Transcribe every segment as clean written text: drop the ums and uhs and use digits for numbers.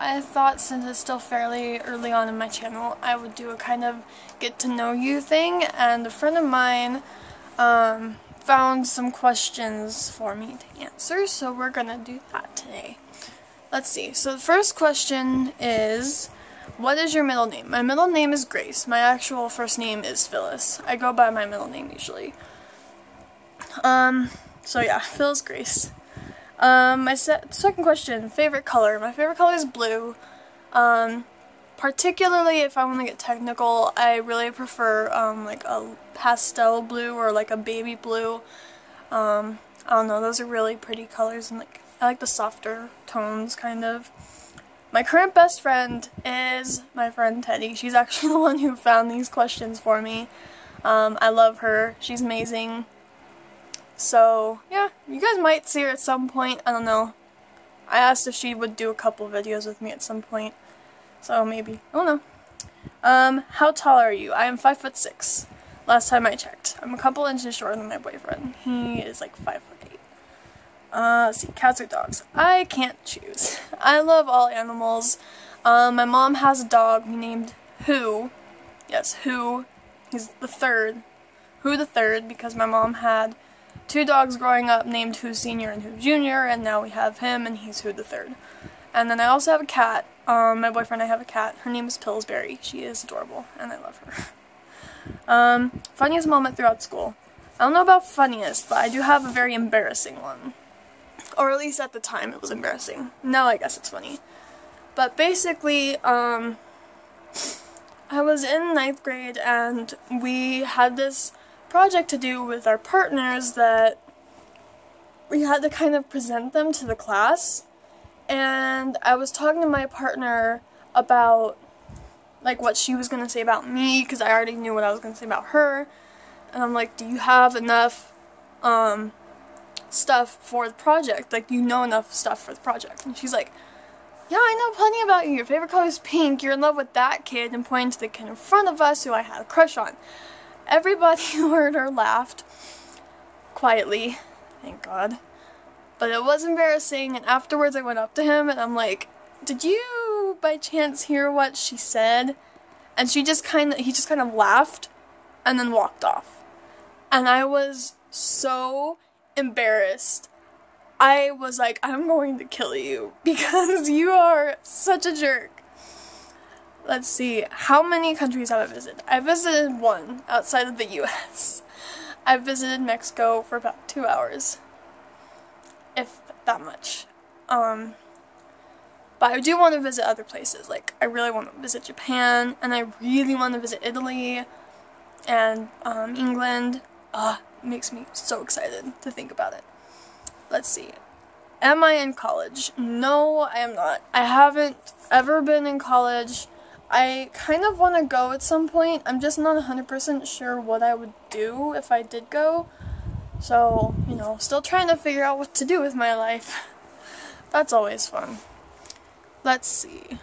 I thought since it's still fairly early on in my channel, I would do a kind of get to know you thing, and a friend of mine found some questions for me to answer, so we're gonna do that today. Let's see, so the first question is, what is your middle name? My middle name is Grace. My actual first name is Phyllis. I go by my middle name usually. So yeah, Phyllis Grace. My second question, favorite color. My favorite color is blue. Particularly if I want to get technical, I really prefer like a pastel blue or like a baby blue. I don't know, those are really pretty colors, and like I like the softer tones kind of. My current best friend is my friend Teddy. She's actually the one who found these questions for me. I love her. She's amazing. So, yeah, you guys might see her at some point, I don't know. I asked if she would do a couple videos with me at some point, so maybe, I don't know. How tall are you? I am 5'6", last time I checked. I'm a couple inches shorter than my boyfriend. He is like 5'8". Let's see, cats or dogs? I can't choose. I love all animals. My mom has a dog named Who. Yes, Who. He's the third. Who the third, because my mom had 2 dogs growing up named Who Senior and Who Junior, and now we have him, and he's Who the third. And then I also have a cat. My boyfriend and I have a cat. Her name is Pillsbury. She is adorable, and I love her. Funniest moment throughout school. I don't know about funniest, but I do have a very embarrassing one. Or at least at the time it was embarrassing. Now I guess it's funny. But basically, I was in 9th grade, and we had this project to do with our partners that we had to kind of present them to the class, and I was talking to my partner about like what she was going to say about me, because I already knew what I was going to say about her, and I'm like, do you have enough stuff for the project? Like, you know enough stuff for the project? And she's like, yeah, I know plenty about you. Your favorite color is pink. You're in love with that kid, and pointing to the kid in front of us who I had a crush on. Everybody who heard her laughed, quietly, thank God. But it was embarrassing, and afterwards I went up to him and I'm like, did you by chance hear what she said? And he just kind of laughed and then walked off. And I was so embarrassed. I was like, I'm going to kill you because you are such a jerk. Let's see, how many countries have I visited? I visited 1 outside of the US. I visited Mexico for about 2 hours. If that much. But I do want to visit other places. Like, I really want to visit Japan, and I really want to visit Italy, and England. It makes me so excited to think about it. Let's see. Am I in college? No, I am not. I haven't ever been in college. I kind of want to go at some point. I'm just not 100% sure what I would do if I did go. So, you know, still trying to figure out what to do with my life. That's always fun. Let's see.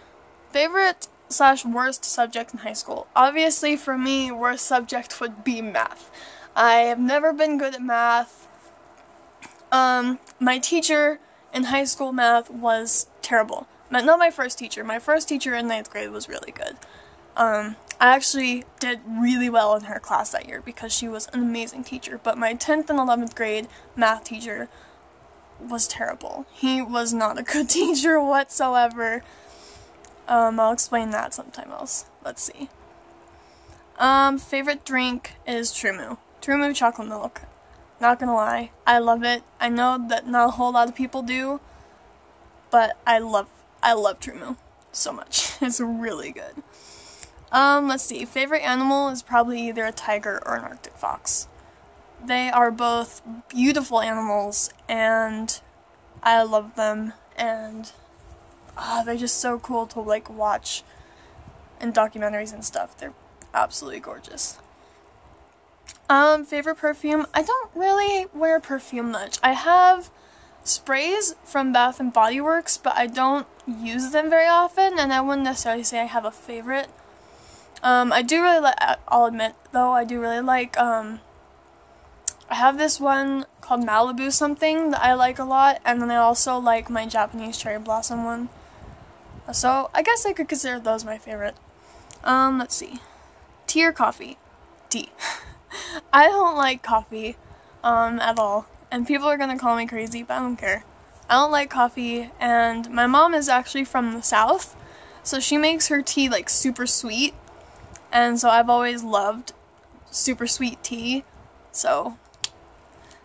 Favorite/worst subject in high school? Obviously, for me, worst subject would be math. I have never been good at math. My teacher in high school math was terrible. Not my first teacher. My first teacher in 9th grade was really good. I actually did really well in her class that year because she was an amazing teacher. But my 10th and 11th grade math teacher was terrible. He was not a good teacher whatsoever. I'll explain that sometime else. Let's see. Favorite drink is True Moo. True Moo chocolate milk. Not gonna lie, I love it. I know that not a whole lot of people do, but I love True Moo so much. It's really good. Let's see. Favorite animal is probably either a tiger or an Arctic fox. They are both beautiful animals, and I love them, and they're just so cool to like watch in documentaries and stuff. They're absolutely gorgeous. Favorite perfume? I don't really wear perfume much. I have sprays from Bath and Body Works, but I don't use them very often, and I wouldn't necessarily say I have a favorite. I do really like, I'll admit though, I do really like, I have this one called Malibu something that I like a lot, and then I also like my Japanese cherry blossom one. So I guess I could consider those my favorite. Let's see. Tea or coffee? Tea. I don't like coffee, at all. And people are gonna call me crazy, but I don't care. I don't like coffee, and my mom is actually from the South, so she makes her tea like super sweet, and so I've always loved super sweet tea, so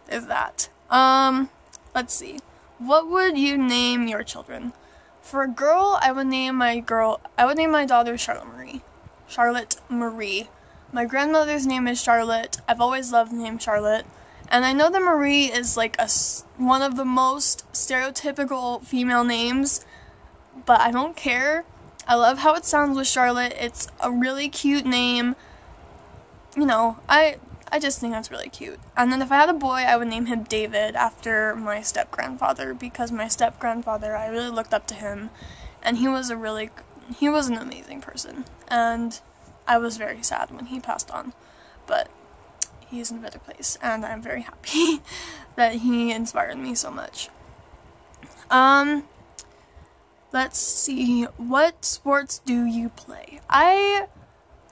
there's that. Let's see. What would you name your children? For a girl, I would name my daughter Charlotte Marie. Charlotte Marie. My grandmother's name is Charlotte. I've always loved the name Charlotte. And I know that Marie is like one of the most stereotypical female names, but I don't care. I love how it sounds with Charlotte. It's a really cute name. You know, I just think that's really cute. And then if I had a boy, I would name him David after my step-grandfather, because my step-grandfather, I really looked up to him, and he was an amazing person. And I was very sad when he passed on, but he's in a better place, and I'm very happy that he inspired me so much. Let's see, what sports do you play?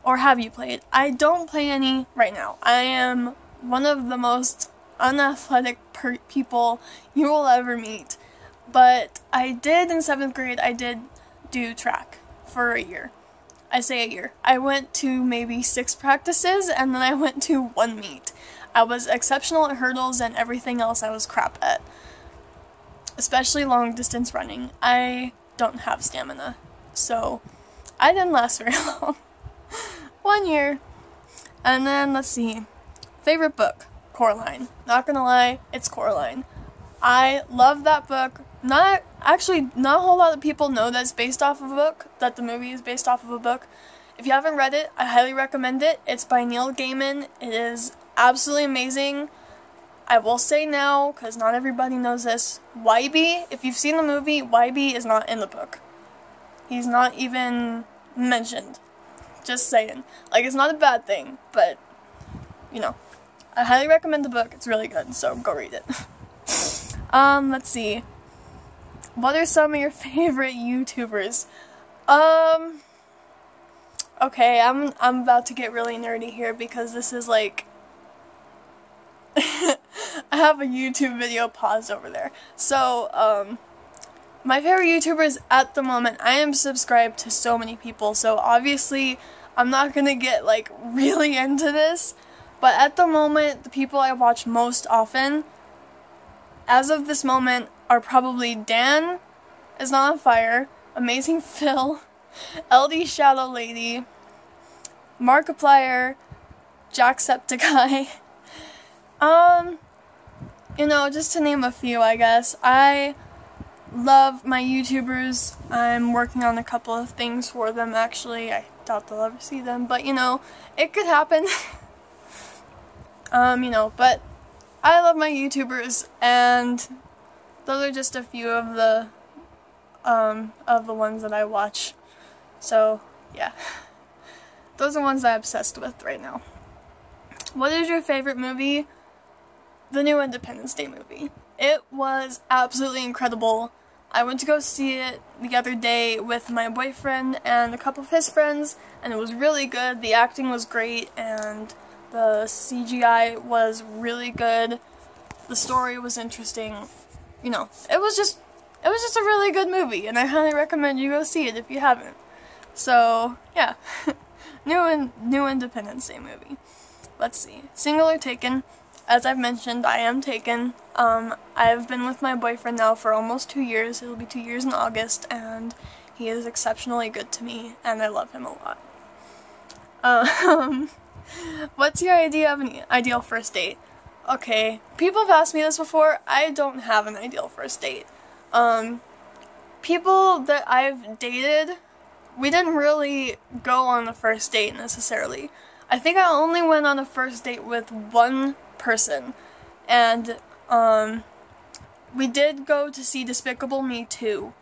Or have you played? I don't play any right now. I am one of the most unathletic people you will ever meet, but I did in 7th grade, I did do track for a year. I say a year. I went to maybe 6 practices, and then I went to 1 meet. I was exceptional at hurdles, and everything else I was crap at. Especially long distance running. I don't have stamina, so I didn't last very long. 1 year. And then, let's see. Favorite book? Coraline. Not gonna lie, it's Coraline. I love that book. Not a whole lot of people know that it's based off of a book, that the movie is based off of a book. If you haven't read it, I highly recommend it. It's by Neil Gaiman. It is absolutely amazing. I will say now, because not everybody knows this, Wybie, if you've seen the movie, Wybie is not in the book. He's not even mentioned. Just saying. Like, it's not a bad thing, but, you know. I highly recommend the book. It's really good, so go read it. Let's see. What are some of your favorite YouTubers? Okay, I'm about to get really nerdy here, because this is like I have a YouTube video paused over there. So, my favorite YouTubers at the moment, I am subscribed to so many people, so obviously I'm not gonna get like really into this, but at the moment, the people I watch most often, as of this moment, are probably Dan is Not on Fire, Amazing Phil, LD Shadow Lady, Markiplier, Jacksepticeye. You know, just to name a few, I guess. I love my YouTubers. I'm working on a couple of things for them, actually. I doubt they'll ever see them, but you know, it could happen. You know, but I love my YouTubers, and those are just a few of the ones that I watch. So, yeah. Those are the ones I'm obsessed with right now. What is your favorite movie? The new Independence Day movie. It was absolutely incredible. I went to go see it the other day with my boyfriend and a couple of his friends, and it was really good. The acting was great, and the CGI was really good. The story was interesting. You know, it was just a really good movie, and I highly recommend you go see it if you haven't. So, yeah. New Independence Day movie. Let's see. Single or taken? As I've mentioned, I am taken. I've been with my boyfriend now for almost 2 years. It'll be 2 years in August, and he is exceptionally good to me, and I love him a lot. What's your idea of an ideal first date? Okay, people have asked me this before. I don't have an ideal first date. People that I've dated, we didn't really go on a first date necessarily. I think I only went on a first date with one person, and we did go to see Despicable Me 2,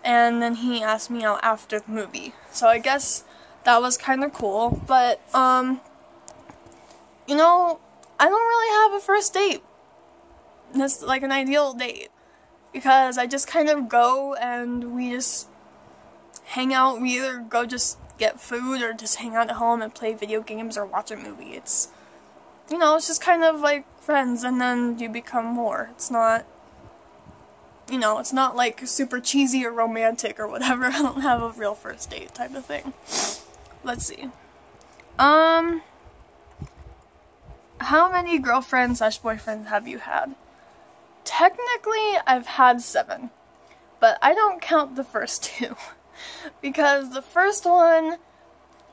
and then he asked me out after the movie, so I guess that was kind of cool. But you know, I don't really have a first date that's like an ideal date, because I just kind of go and we just hang out. We either go just get food or just hang out at home and play video games or watch a movie. It's, you know, it's just kind of like friends, and then you become more. It's not, you know, it's not like super cheesy or romantic or whatever. I don't have a real first date type of thing. Let's see. How many girlfriends / boyfriends have you had? Technically, I've had 7, but I don't count the first 2. Because the first one,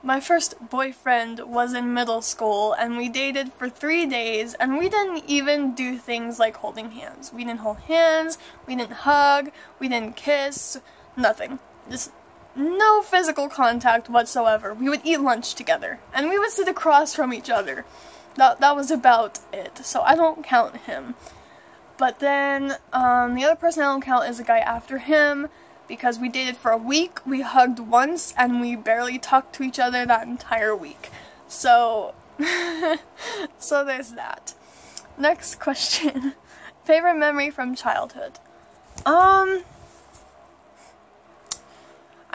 my first boyfriend, was in middle school, and we dated for 3 days, and we didn't even do things like holding hands. We didn't hold hands, we didn't hug, we didn't kiss, nothing. Just no physical contact whatsoever. We would eat lunch together, and we would sit across from each other. That was about it, so I don't count him. But then, the other person I don't count is the guy after him, because we dated for a week, we hugged once, and we barely talked to each other that entire week. So, so there's that. Next question. Favorite memory from childhood? I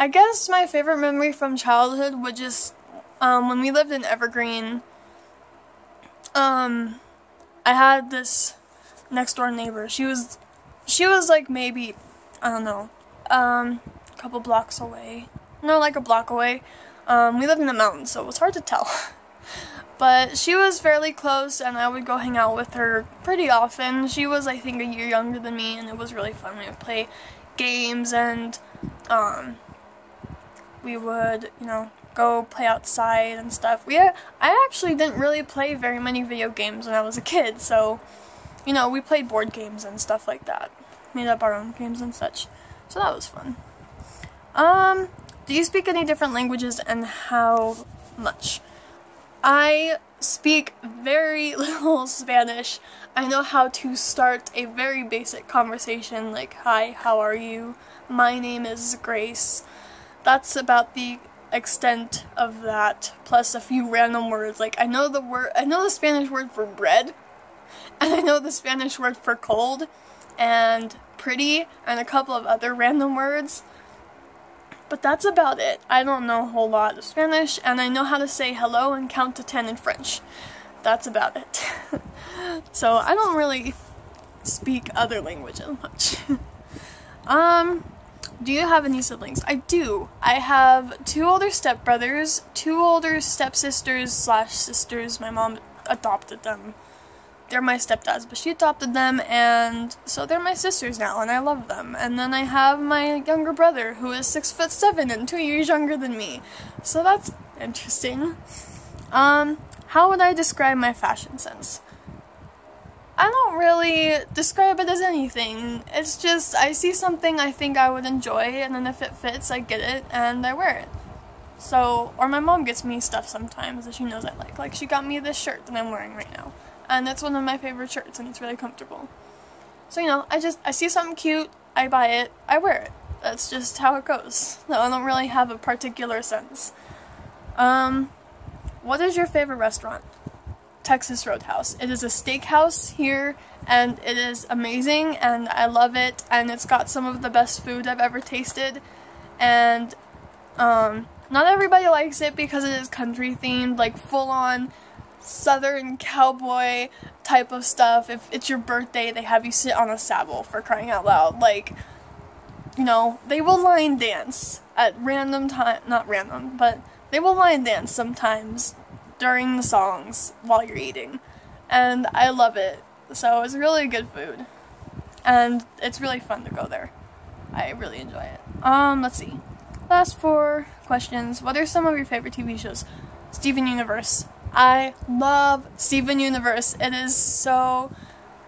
guess my favorite memory from childhood would just, when we lived in Evergreen, I had this next door neighbor. She was like maybe, I don't know, a couple blocks away. No, like a block away. We lived in the mountains, so it was hard to tell. But she was fairly close, and I would go hang out with her pretty often. She was, I think, a year younger than me, and it was really fun. We would play games, and, we would, you know, go play outside and stuff. I actually didn't really play very many video games when I was a kid, so, you know, we played board games and stuff like that. Made up our own games and such. So that was fun. Do you speak any different languages, and how much? I speak very little Spanish. I know how to start a very basic conversation, like, hi, how are you? My name is Grace. That's about the extent of that, plus a few random words. Like, I know the Spanish word for bread, and I know the Spanish word for cold, and pretty, and a couple of other random words. But that's about it. I don't know a whole lot of Spanish, and I know how to say hello and count to 10 in French. That's about it. So I don't really speak other languages much. Do you have any siblings? I do. I have 2 older stepbrothers, 2 older stepsisters / sisters. My mom adopted them. They're my stepdads, but she adopted them, and so they're my sisters now, and I love them. And then I have my younger brother, who is 6'7" and 2 years younger than me. So that's interesting. How would I describe my fashion sense? I don't really describe it as anything. It's just, I see something I think I would enjoy, and then if it fits, I get it, and I wear it. So, or my mom gets me stuff sometimes that she knows I like. Like, she got me this shirt that I'm wearing right now. And it's one of my favorite shirts, and it's really comfortable. So, you know, I see something cute, I buy it, I wear it. That's just how it goes. So I don't really have a particular sense. What is your favorite restaurant? Texas Roadhouse. It is a steakhouse here, and it is amazing, and I love it, and it's got some of the best food I've ever tasted, and, not everybody likes it because it is country themed, like full-on Southern cowboy type of stuff. If it's your birthday, they have you sit on a saddle, for crying out loud. Like, you know, they will line dance at random time, not random, but they will line dance sometimes during the songs while you're eating. And I love it. So it's really good food. And it's really fun to go there. I really enjoy it. Let's see. Last 4 questions. What are some of your favorite TV shows? Steven Universe. I love Steven Universe. It is so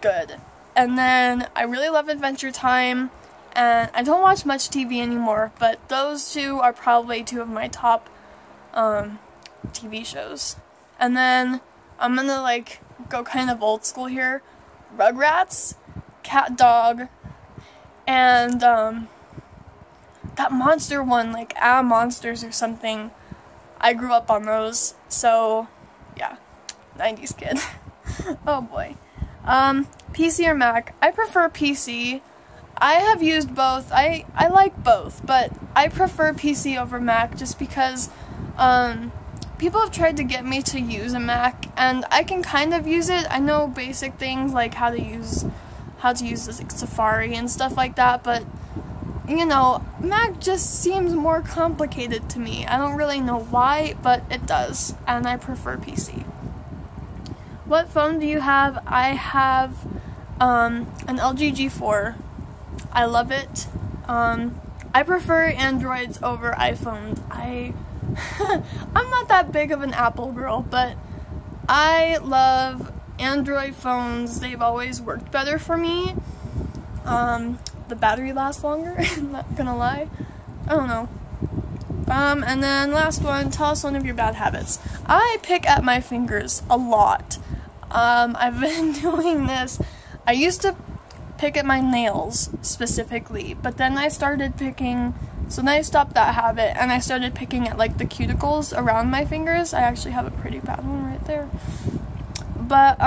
good. And then I really love Adventure Time, and I don't watch much TV anymore, but those 2 are probably 2 of my top TV shows. And then I'm gonna like go kind of old school here. Rugrats, Cat Dog, and that monster one, like Monsters or something. I grew up on those, so yeah, 90s kid. Oh boy. PC or Mac? I prefer PC. I have used both. I like both, but I prefer PC over Mac just because people have tried to get me to use a Mac, and I can kind of use it. I know basic things like how to use like Safari and stuff like that, but you know, Mac just seems more complicated to me. I don't really know why, but it does, and I prefer PC. What phone do you have? I have an LG G4. I love it. I prefer Androids over iPhone. I'm not that big of an Apple girl, but I love Android phones. They've always worked better for me. The battery lasts longer, I'm not gonna lie. I don't know. And then last one, tell us one of your bad habits. I pick at my fingers a lot. I've been doing this. I used to pick at my nails specifically, but then I started picking, so then I stopped that habit and I started picking at like the cuticles around my fingers. I actually have a pretty bad one right there. But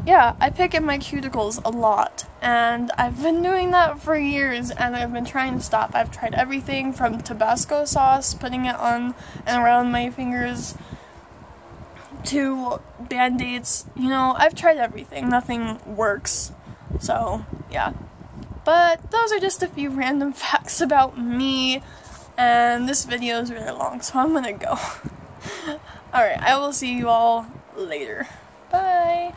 yeah, I pick at my cuticles a lot, and I've been doing that for years, and I've been trying to stop. I've tried everything from Tabasco sauce, putting it on and around my fingers, to Band-Aids. You know, I've tried everything. Nothing works. So, yeah. But those are just a few random facts about me, and this video is really long, so I'm gonna go. Alright, I will see you all later. Bye!